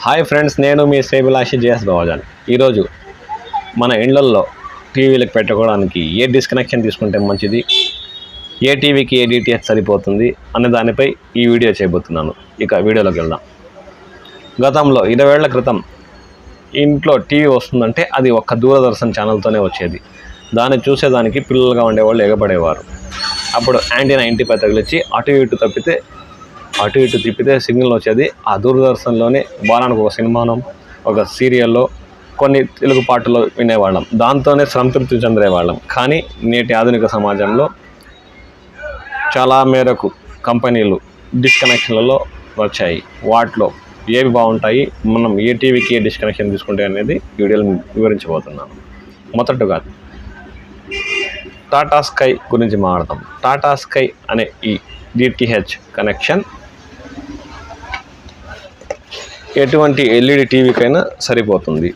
Hi friends, నేను మీ శ్రీభిలాషి JS Bavajan. ఈరోజు మన ఇండ్లల్లో టీవీలకు పెట్టుకోవడానికి ఏ డిస్కనెక్షన్ తీసుకుంటే మంచిది, ఏ టీవీకి ఏ డిటిహెచ్ సరిపోతుంది అనే దానిపై ఈ వీడియో చేయబోతున్నాను. ఇక వీడియోలోకి వెళ్దాం. గతంలో 20 ఏళ్ల క్రితం ఇంట్లో టీవీ వస్తుందంటే అది ఒక్క దూరదర్శన్ ఛానల్తోనే వచ్చేది. దాన్ని చూసేదానికి పిల్లలుగా ఉండేవాళ్ళు ఎగబడేవారు. అప్పుడు యాంటీనా ఇంటిపై తగిలిచ్చి అటు ఇటు తిప్పితే సిగ్నల్ వచ్చేది. ఆ దూరదర్శన్లోనే వారానికి ఒక సినిమానో ఒక సీరియల్లో కొన్ని తెలుగు పాటలు వినేవాళ్ళం. దాంతోనే సంతృప్తి చెందేవాళ్ళం. కానీ నేటి ఆధునిక సమాజంలో చాలా మేరకు కంపెనీలు డిస్కనెక్షన్లలో వచ్చాయి. వాటిలో ఏవి బాగుంటాయి, మనం ఏ టీవీకి ఏ డిస్కనెక్షన్ తీసుకుంటే అనేది వీడియోలో వివరించబోతున్నాను. మొదటగా టాటా స్కై గురించి మాట్లాడతాం. టాటా స్కై అనే ఈ డిటిహెచ్ కనెక్షన్ ఎటువంటి ఎల్ఈడి టీవీకైనా సరిపోతుంది.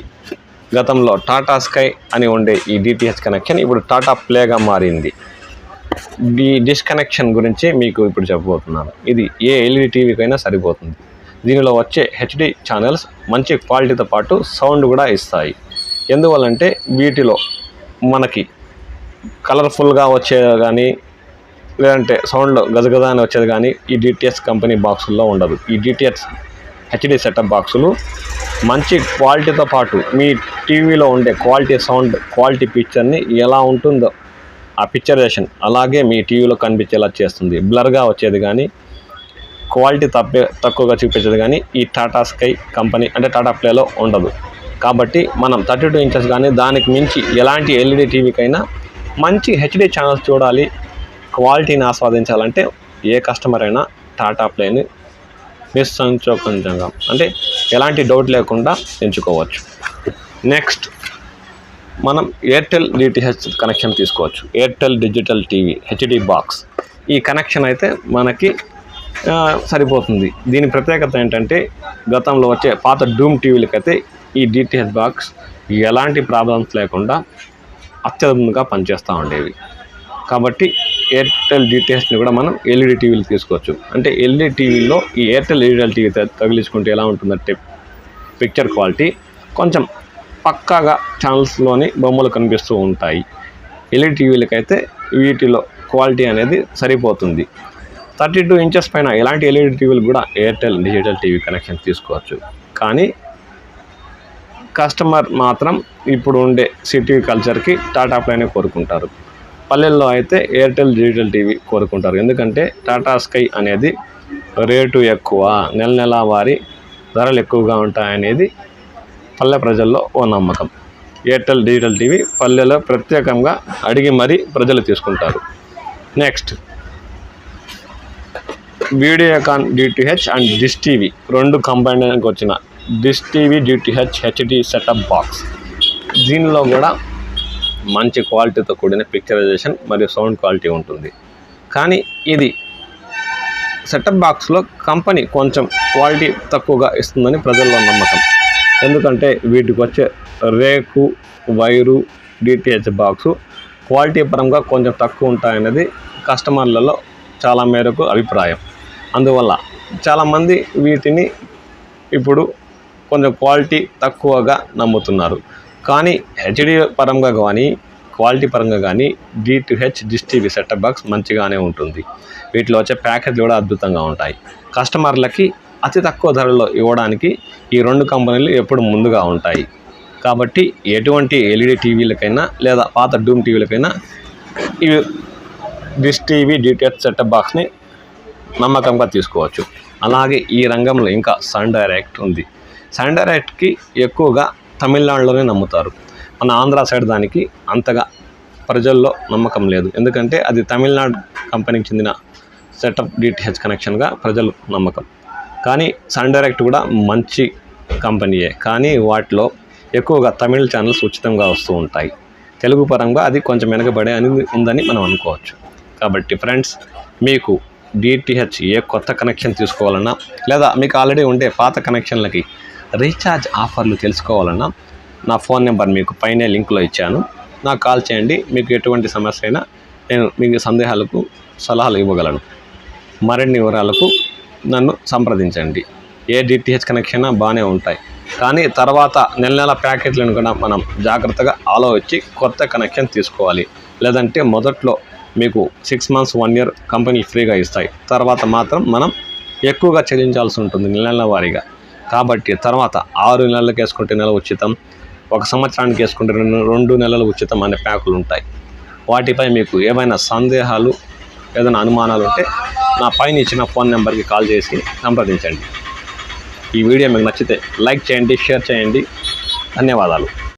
గతంలో టాటా స్కై అని ఉండే ఈ డిటిహెచ్ కనెక్షన్ ఇప్పుడు టాటా ప్లేగా మారింది. ఈ డిస్కనెక్షన్ గురించి మీకు ఇప్పుడు చెప్పబోతున్నాను. ఇది ఏ ఎల్ఈడి టీవీకైనా సరిపోతుంది. దీనిలో వచ్చే హెచ్డి ఛానల్స్ మంచి క్వాలిటీతో పాటు సౌండ్ కూడా ఇస్తాయి. ఎందువల్లంటే వీటిలో మనకి కలర్ఫుల్గా వచ్చేది కానీ లేదంటే సౌండ్లో గజగజ అని వచ్చేది కానీ ఈ డిటిహెచ్ కంపెనీ బాక్సుల్లో ఉండదు. ఈ డిటిహెచ్ హెచ్డి సెటప్ బాక్సులు మంచి క్వాలిటీతో పాటు మీ టీవీలో ఉండే క్వాలిటీ సౌండ్, క్వాలిటీ పిక్చర్ని ఎలా ఉంటుందో ఆ పిక్చరైజేషన్ అలాగే మీ టీవీలో కనిపించేలా చేస్తుంది. బ్లర్గా వచ్చేది కానీ క్వాలిటీ తక్కువగా చూపించేది కానీ ఈ టాటా స్కై కంపెనీ అంటే టాటా ప్లేలో ఉండదు. కాబట్టి మనం 32 ఇంచెస్ కానీ దానికి మించి ఎలాంటి ఎల్ఈడి టీవీకైనా మంచి హెచ్డి ఛానల్స్ చూడాలి, క్వాలిటీని ఆస్వాదించాలంటే ఏ కస్టమర్ అయినా టాటా ప్లేని నిస్సంకోచంగా అంటే ఎలాంటి డౌట్ లేకుండా ఎంచుకోవచ్చు. నెక్స్ట్ మనం ఎయిర్టెల్ డిటిహెచ్ కనెక్షన్ తీసుకోవచ్చు. Airtel digital TV HD box ఈ కనెక్షన్ అయితే మనకి సరిపోతుంది. దీని ప్రత్యేకత ఏంటంటే గతంలో వచ్చే పాత డూమ్ టీవీలకైతే ఈ డిటిహెచ్ బాక్స్ ఎలాంటి ప్రాబ్లమ్స్ లేకుండా అత్యధికంగా పనిచేస్తూ ఉండేవి. కాబట్టి ఎయిర్టెల్ డిటిహెచ్ని కూడా మనం ఎల్ఈడి టీవీలు తీసుకోవచ్చు. అంటే ఎల్ఈడి టీవీలో ఈ ఎయిర్టెల్ డిజిటల్ టీవీ తగిలించుకుంటే ఎలా ఉంటుందంటే పిక్చర్ క్వాలిటీ కొంచెం పక్కాగా ఛానల్స్లోని బొమ్మలు కనిపిస్తూ ఉంటాయి. ఎల్ఈడి టీవీలకైతే వీటిలో క్వాలిటీ అనేది సరిపోతుంది. 32 ఇంచెస్ పైన ఎలాంటి ఎల్ఈడి టీవీలు కూడా ఎయిర్టెల్ డిజిటల్ టీవీ కనెక్షన్ తీసుకోవచ్చు. కానీ కస్టమర్ మాత్రం ఇప్పుడు ఉండే సిటీ కల్చర్కి టాటా ప్లేనే కోరుకుంటారు. పల్లెల్లో అయితే ఎయిర్టెల్ డిజిటల్ టీవీ కోరుకుంటారు. ఎందుకంటే టాటా స్కై అనేది రేటు ఎక్కువ, నెల వారి ధరలు ఎక్కువగా ఉంటాయనేది పల్లె ప్రజల్లో ఓ నమ్మకం. ఎయిర్టెల్ డిజిటల్ టీవీ పల్లెలో ప్రత్యేకంగా అడిగి మరీ ప్రజలు తీసుకుంటారు. Next Videocon DTH and dish TV రెండు కంబైన్కి వచ్చిన dish TV DTH HD setup box. దీనిలో కూడా మంచి క్వాలిటీతో కూడిన పిక్చరైజేషన్ మరియు సౌండ్ క్వాలిటీ ఉంటుంది. కానీ ఇది సెటప్ బాక్స్లో కంపెనీ కొంచెం క్వాలిటీ తక్కువగా ఇస్తుందని ప్రజల్లో నమ్మకం. ఎందుకంటే వీటికి వచ్చే రేకు, వైరు, డిటిహెచ్ బాక్సు క్వాలిటీ పరంగా కొంచెం తక్కువ ఉంటాయనేది కస్టమర్లలో చాలా మేరకు అభిప్రాయం. అందువల్ల చాలామంది వీటిని ఇప్పుడు కొంచెం క్వాలిటీ తక్కువగా నమ్ముతున్నారు. కానీ హెచ్డి పరంగా కానీ క్వాలిటీ పరంగా కానీ DTH dish TV setup box మంచిగానే ఉంటుంది. వీటిలో వచ్చే ప్యాకేజ్లు కూడా అద్భుతంగా ఉంటాయి. కస్టమర్లకి అతి తక్కువ ధరలో ఇవ్వడానికి ఈ రెండు కంపెనీలు ఎప్పుడు ముందుగా ఉంటాయి. కాబట్టి ఎటువంటి ఎల్ఈడి టీవీలకైనా లేదా పాత డూమ్ టీవీలకైనా ఈ డిష్ టీవీ డిటిహెచ్ సెటప్ బాక్స్ని నమ్మకంగా తీసుకోవచ్చు. అలాగే ఈ రంగంలో ఇంకా సన్ డైరెక్ట్ ఉంది. సన్ డైరెక్ట్కి ఎక్కువగా తమిళనాడులోనే నమ్ముతారు. మన ఆంధ్ర సైడ్ దానికి అంతగా ప్రజల్లో నమ్మకం లేదు. ఎందుకంటే అది తమిళనాడు కంపెనీకి చెందిన సెటప్ డిటిహెచ్ కనెక్షన్గా ప్రజలు నమ్మకం. కానీ సన్ డైరెక్ట్ కూడా మంచి కంపెనీయే. కానీ వాటిలో ఎక్కువగా తమిళ ఛానల్స్ ఉచితంగా వస్తూ ఉంటాయి. తెలుగు పరంగా అది కొంచెం వెనకబడే ఉందని మనం అనుకోవచ్చు. కాబట్టి ఫ్రెండ్స్, మీకు డిటిహెచ్ ఏ కొత్త కనెక్షన్ తీసుకోవాలన్నా లేదా మీకు ఆల్రెడీ ఉండే పాత కనెక్షన్లకి రీఛార్జ్ ఆఫర్లు తెలుసుకోవాలన్నా నా ఫోన్ నెంబర్ మీకు పైనే లింక్లో ఇచ్చాను. నాకు కాల్ చేయండి. మీకు ఎటువంటి సమస్య అయినా నేను మీకు సందేహాలకు సలహాలు ఇవ్వగలను. మరిన్ని వివరాలకు నన్ను సంప్రదించండి. ఏ డిటిహెచ్ కనెక్షన్ బాగానే ఉంటాయి. కానీ తర్వాత నెల ప్యాకెట్లను కూడా మనం జాగ్రత్తగా ఆలోచించి కొత్త కనెక్షన్ తీసుకోవాలి. లేదంటే మొదట్లో మీకు 6 months 1 year కంపెనీలు ఫ్రీగా ఇస్తాయి. తర్వాత మాత్రం మనం ఎక్కువగా చెల్లించాల్సి ఉంటుంది నెలల వారీగా. కాబట్టి తర్వాత 6 నెలలకు వేసుకుంటే నెల ఉచితం, 1 సంవత్సరానికి వేసుకుంటే 2 నెలలు ఉచితం అనే ప్యాకులు ఉంటాయి. వాటిపై మీకు ఏమైనా సందేహాలు, ఏదైనా అనుమానాలు ఉంటే నా పైన ఇచ్చిన ఫోన్ నెంబర్కి కాల్ చేసి సంప్రదించండి. ఈ వీడియో మీకు నచ్చితే లైక్ చేయండి, షేర్ చేయండి. ధన్యవాదాలు.